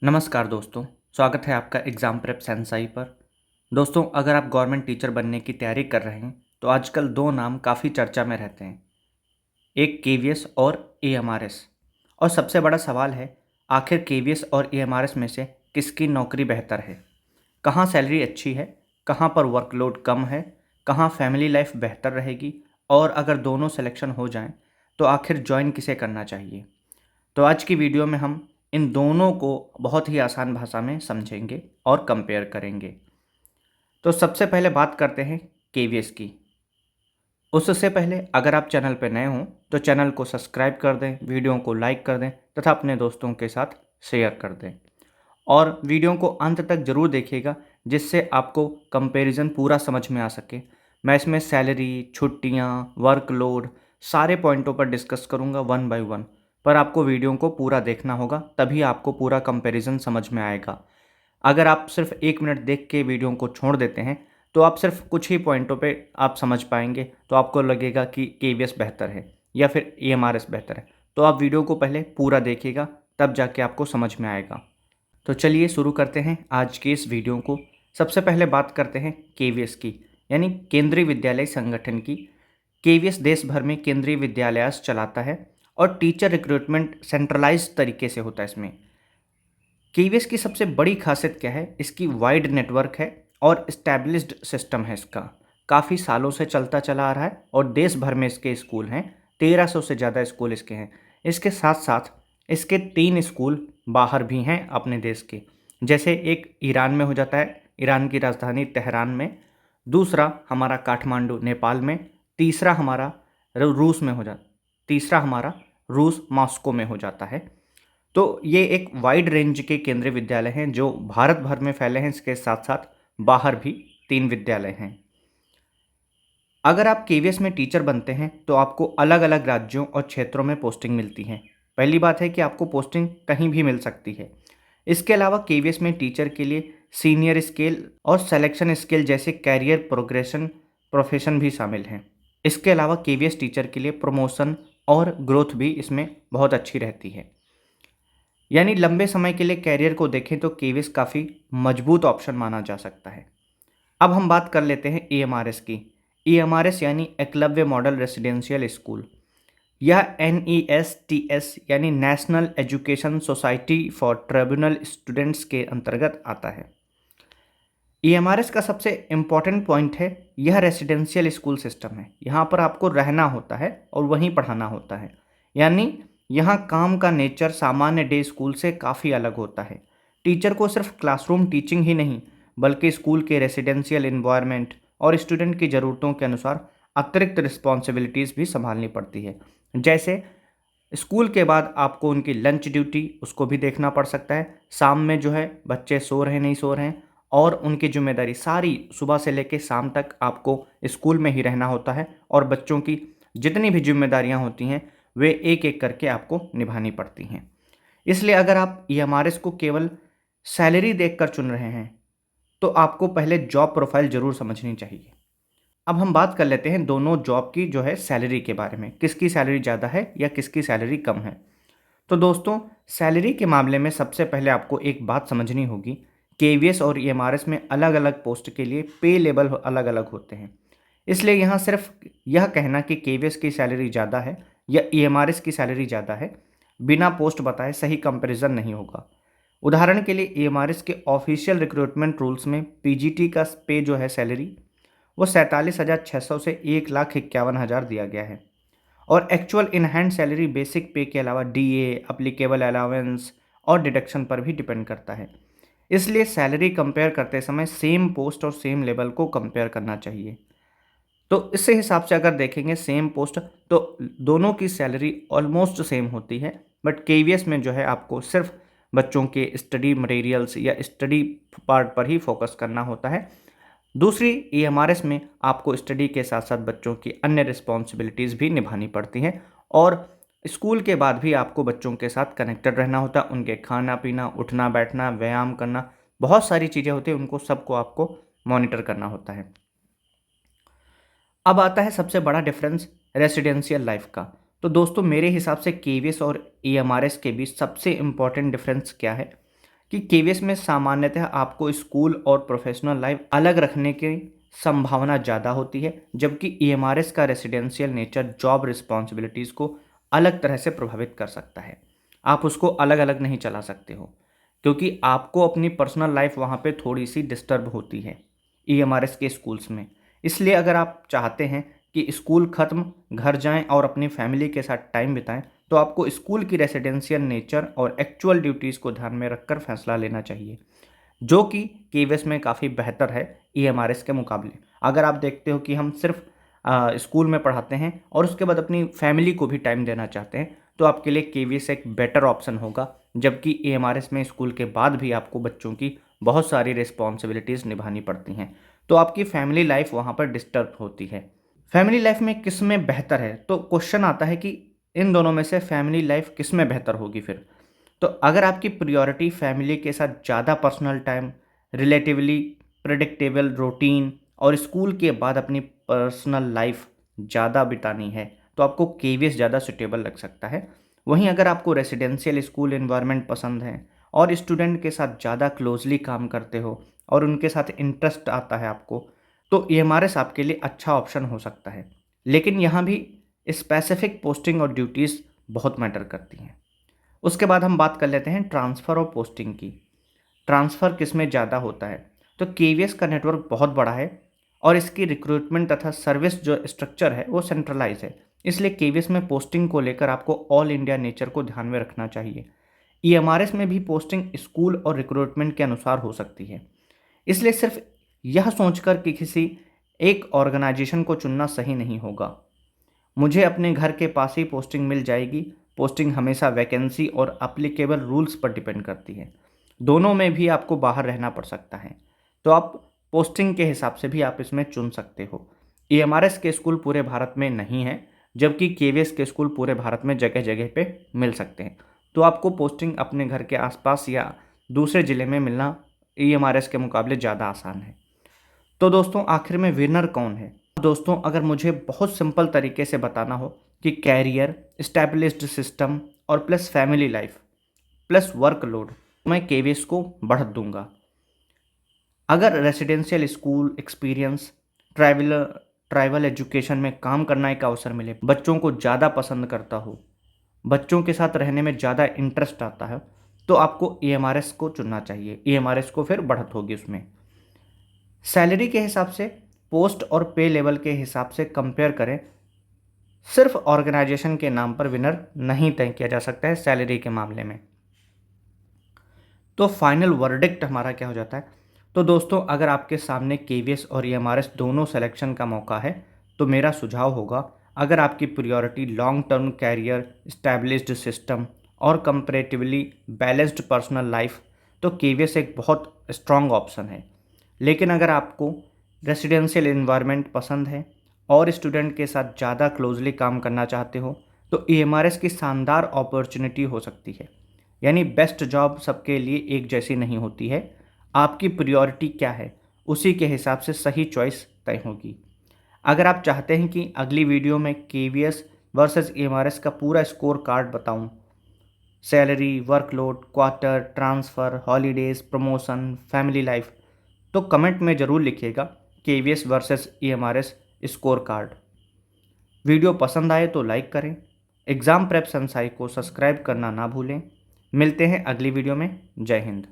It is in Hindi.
नमस्कार दोस्तों, स्वागत है आपका एग्ज़ाम प्रेप सेंसाई पर। दोस्तों, अगर आप गवर्नमेंट टीचर बनने की तैयारी कर रहे हैं तो आजकल दो नाम काफ़ी चर्चा में रहते हैं, एक केवीएस और एएमआरएस। और सबसे बड़ा सवाल है, आखिर केवीएस और एएमआरएस में से किसकी नौकरी बेहतर है? कहाँ सैलरी अच्छी है, कहाँ पर वर्कलोड कम है, कहाँ फैमिली लाइफ बेहतर रहेगी, और अगर दोनों सिलेक्शन हो जाएं तो आखिर ज्वाइन किसे करना चाहिए? तो आज की वीडियो में हम इन दोनों को बहुत ही आसान भाषा में समझेंगे और कंपेयर करेंगे। तो सबसे पहले बात करते हैं केवीएस की। उससे पहले अगर आप चैनल पर नए हों तो चैनल को सब्सक्राइब कर दें, वीडियो को लाइक कर दें तथा अपने दोस्तों के साथ शेयर कर दें और वीडियो को अंत तक ज़रूर देखिएगा जिससे आपको कंपैरिजन पूरा समझ में आ सके। मैं इसमें सैलरी, छुट्टियाँ, वर्कलोड सारे पॉइंटों पर डिस्कस करूँगा वन बाय वन, पर आपको वीडियो को पूरा देखना होगा तभी आपको पूरा कंपैरिजन समझ में आएगा। अगर आप सिर्फ 1 मिनट देख के वीडियो को छोड़ देते हैं तो आप सिर्फ कुछ ही पॉइंटों पे आप समझ पाएंगे, तो आपको लगेगा कि केवीएस बेहतर है या फिर एएमआरएस बेहतर है। तो आप वीडियो को पहले पूरा देखिएगा तब जाके आपको समझ में आएगा। तो चलिए शुरू करते हैं आज के इस वीडियो को। सबसे पहले बात करते हैं केवीएस की, यानी केंद्रीय विद्यालय संगठन की। केवीएस देश भर में केंद्रीय विद्यालय चलाता है और टीचर रिक्रूटमेंट सेंट्रलाइज तरीके से होता है इसमें। केवीएस की सबसे बड़ी खासियत क्या है, इसकी वाइड नेटवर्क है और इस्टेब्लिश्ड सिस्टम है इसका। काफ़ी सालों से चलता चला आ रहा है और देश भर में इसके स्कूल हैं, 1300 से ज़्यादा स्कूल इसके हैं। इसके साथ साथ इसके 3 स्कूल बाहर भी हैं अपने देश के, जैसे एक ईरान में हो जाता है, ईरान की राजधानी तेहरान में, दूसरा हमारा काठमांडू नेपाल में, तीसरा हमारा रूस में हो जाता तीसरा हमारा रूस मॉस्को में हो जाता है। तो ये एक वाइड रेंज के केंद्रीय विद्यालय हैं जो भारत भर में फैले हैं। इसके साथ साथ बाहर भी 3 विद्यालय हैं। अगर आप केवीएस में टीचर बनते हैं तो आपको अलग अलग राज्यों और क्षेत्रों में पोस्टिंग मिलती है। पहली बात है कि आपको पोस्टिंग कहीं भी मिल सकती है। इसके अलावा केवीएस में टीचर के लिए सीनियर स्केल और सिलेक्शन स्केल जैसे कैरियर प्रोग्रेशन प्रोफेशन भी शामिल हैं। इसके अलावा केवीएस टीचर के लिए प्रमोशन और ग्रोथ भी इसमें बहुत अच्छी रहती है। यानी लंबे समय के लिए कैरियर को देखें तो केवीएस काफ़ी मजबूत ऑप्शन माना जा सकता है। अब हम बात कर लेते हैं एएमआरएस की। एएमआरएस यानी एकलव्य मॉडल रेसिडेंशियल स्कूल। यह NESTS यानी national education society for tribal students के अंतर्गत आता है। एएमआरएस का सबसे इम्पॉर्टेंट पॉइंट है, यह रेसिडेंशियल स्कूल सिस्टम है। यहाँ पर आपको रहना होता है और वहीं पढ़ाना होता है। यानी यहाँ काम का नेचर सामान्य डे स्कूल से काफ़ी अलग होता है। टीचर को सिर्फ क्लासरूम टीचिंग ही नहीं बल्कि स्कूल के रेसिडेंशियल इन्वायरमेंट और स्टूडेंट की ज़रूरतों के अनुसार अतिरिक्त रिस्पॉन्सिबिलिटीज़ भी संभालनी पड़ती है। जैसे स्कूल के बाद आपको उनकी लंच ड्यूटी उसको भी देखना पड़ सकता है, शाम में जो है बच्चे सो रहे हैं नहीं सो रहे हैं, और उनकी जिम्मेदारी सारी सुबह से लेकर शाम तक आपको स्कूल में ही रहना होता है और बच्चों की जितनी भी जिम्मेदारियां होती हैं वे एक एक करके आपको निभानी पड़ती हैं। इसलिए अगर आप एएमआरएस को केवल सैलरी देखकर चुन रहे हैं तो आपको पहले जॉब प्रोफाइल ज़रूर समझनी चाहिए। अब हम बात कर लेते हैं दोनों जॉब की जो है सैलरी के बारे में, किसकी सैलरी ज़्यादा है या किसकी सैलरी कम है। तो दोस्तों, सैलरी के मामले में सबसे पहले आपको एक बात समझनी होगी, केवीएस और एएमआरएस में अलग अलग पोस्ट के लिए पे लेवल अलग अलग होते हैं। इसलिए यहाँ सिर्फ यह कहना कि केवीएस की सैलरी ज़्यादा है या एएमआरएस की सैलरी ज़्यादा है बिना पोस्ट बताए सही कंपैरिजन नहीं होगा। उदाहरण के लिए एएमआरएस के ऑफिशियल रिक्रूटमेंट रूल्स में पीजीटी का पे जो है सैलरी वो 47,600 से 1,51,000 दिया गया है, और actual in hand salary basic पे के अलावा डीए, एप्लीकेबल अलाउंस और डिडक्शन पर भी डिपेंड करता है। इसलिए सैलरी कंपेयर करते समय सेम पोस्ट और सेम लेवल को कंपेयर करना चाहिए। तो इस हिसाब से अगर देखेंगे सेम पोस्ट तो दोनों की सैलरी ऑलमोस्ट सेम होती है, बट केवीएस में जो है आपको सिर्फ बच्चों के स्टडी मटेरियल्स या स्टडी पार्ट पर ही फोकस करना होता है। दूसरी एएमआरएस में आपको स्टडी के साथ साथ बच्चों की अन्य रिस्पॉन्सिबिलिटीज़ भी निभानी पड़ती हैं और स्कूल के बाद भी आपको बच्चों के साथ कनेक्टेड रहना होता है। उनके खाना पीना, उठना बैठना, व्यायाम करना, बहुत सारी चीज़ें होती हैं, उनको सबको आपको मॉनिटर करना होता है। अब आता है सबसे बड़ा डिफरेंस रेसिडेंशियल लाइफ का। तो दोस्तों, मेरे हिसाब से केवीएस और एएमआरएस के बीच सबसे इम्पॉर्टेंट डिफरेंस क्या है, कि केवीएस में सामान्यतः आपको स्कूल और प्रोफेशनल लाइफ अलग रखने की संभावना ज़्यादा होती है, जबकि ईएमआरएस का रेसिडेंशियल नेचर जॉब रिस्पॉन्सिबिलिटीज़ को अलग तरह से प्रभावित कर सकता है। आप उसको अलग अलग नहीं चला सकते हो, क्योंकि आपको अपनी पर्सनल लाइफ वहाँ पे थोड़ी सी डिस्टर्ब होती है ईएमआरएस के स्कूल्स में। इसलिए अगर आप चाहते हैं कि स्कूल ख़त्म, घर जाएं और अपनी फैमिली के साथ टाइम बिताएं, तो आपको स्कूल की रेसिडेंशियल नेचर और एक्चुअल ड्यूटीज़ को ध्यान में रखकर फैसला लेना चाहिए, जो कि केवीएस में काफ़ी बेहतर है ईएमआरएस के मुकाबले। अगर आप देखते हो कि हम सिर्फ स्कूल में पढ़ाते हैं और उसके बाद अपनी फैमिली को भी टाइम देना चाहते हैं, तो आपके लिए केवीएस एक बेटर ऑप्शन होगा, जबकि ईएमआरएस में स्कूल के बाद भी आपको बच्चों की बहुत सारी रिस्पॉन्सिबिलिटीज़ निभानी पड़ती हैं, तो आपकी फैमिली लाइफ वहाँ पर डिस्टर्ब होती है। फैमिली लाइफ में किस में बेहतर है, तो क्वेश्चन आता है कि इन दोनों में से फैमिली लाइफ किस में बेहतर होगी फिर। तो अगर आपकी प्रायोरिटी फैमिली के साथ ज़्यादा personal time, relatively predictable routine और स्कूल के बाद अपनी पर्सनल लाइफ ज़्यादा बितानी है, तो आपको केवीएस ज़्यादा सुटेबल लग सकता है। वहीं अगर आपको रेसिडेंशियल स्कूल इन्वायरमेंट पसंद है और स्टूडेंट के साथ ज़्यादा क्लोजली काम करते हो और उनके साथ इंटरेस्ट आता है आपको, तो ईएमआरएस आपके लिए अच्छा ऑप्शन हो सकता है। लेकिन यहाँ भी स्पेसिफिक पोस्टिंग और ड्यूटीज़ बहुत मैटर करती हैं। उसके बाद हम बात कर लेते हैं ट्रांसफ़र और पोस्टिंग की। ट्रांसफ़र किस में ज़्यादा होता है, तो केवीएस का नेटवर्क बहुत बड़ा है और इसकी रिक्रूटमेंट तथा सर्विस जो स्ट्रक्चर है वो सेंट्रलाइज है। इसलिए केवीएस में पोस्टिंग को लेकर आपको ऑल इंडिया नेचर को ध्यान में रखना चाहिए। ईएमआरएस में भी पोस्टिंग स्कूल और रिक्रूटमेंट के अनुसार हो सकती है। इसलिए सिर्फ यह सोचकर कि किसी एक ऑर्गेनाइजेशन को चुनना सही नहीं होगा। मुझे अपने घर के पास ही पोस्टिंग मिल जाएगी, पोस्टिंग हमेशा वैकेंसी और एप्लीकेबल रूल्स पर डिपेंड करती है। दोनों में भी आपको बाहर रहना पड़ सकता है, तो आप पोस्टिंग के हिसाब से भी आप इसमें चुन सकते हो। ईएमआरएस के स्कूल पूरे भारत में नहीं है, जबकि केवीएस के स्कूल पूरे भारत में जगह जगह पे मिल सकते हैं। तो आपको पोस्टिंग अपने घर के आसपास या दूसरे ज़िले में मिलना ईएमआरएस के मुकाबले ज़्यादा आसान है। तो दोस्तों आखिर में विनर कौन है? दोस्तों अगर मुझे बहुत सिंपल तरीके से बताना हो कि कैरियर, एस्टैब्लिश्ड सिस्टम और plus family life plus workload, मैं केवीएस को बढ़त दूंगा। अगर residential school experience, tribal education में काम करना एक अवसर मिले, बच्चों को ज़्यादा पसंद करता हो, बच्चों के साथ रहने में ज़्यादा इंटरेस्ट आता है, तो आपको ईएमआरएस को चुनना चाहिए। ईएमआरएस को फिर बढ़त होगी उसमें। सैलरी के हिसाब से, पोस्ट और पे लेवल के हिसाब से कंपेयर करें, सिर्फ ऑर्गेनाइजेशन के नाम पर विनर नहीं तय किया जा सकता है सैलरी के मामले में। तो फाइनल वर्डिक्ट हमारा क्या हो जाता है? तो दोस्तों अगर आपके सामने केवीएस और ईएमआरएस दोनों सिलेक्शन का मौका है, तो मेरा सुझाव होगा, अगर आपकी priority long term career, established system और कंपैरेटिवली बैलेंस्ड पर्सनल लाइफ, तो केवीएस एक बहुत स्ट्रॉन्ग ऑप्शन है। लेकिन अगर आपको रेसिडेंशियल इन्वायरमेंट पसंद है और स्टूडेंट के साथ ज़्यादा क्लोजली काम करना चाहते हो, तो ईएमआरएस की शानदार अपॉर्चुनिटी हो सकती है। यानी बेस्ट जॉब सबके लिए एक जैसी नहीं होती है। आपकी प्रायोरिटी क्या है, उसी के हिसाब से सही चॉइस तय होगी। अगर आप चाहते हैं कि अगली वीडियो में केवीएस वर्सेस ईएमआरएस का पूरा स्कोर कार्ड बताऊं, salary, workload, quarter, transfer, holidays, promotion, family life, तो कमेंट में ज़रूर लिखिएगा KVS versus EMRS score card. Video पसंद आए तो लाइक करें। एग्ज़ाम प्रेप संसाई को सब्सक्राइब करना ना भूलें। मिलते हैं अगली वीडियो में। जय हिंद।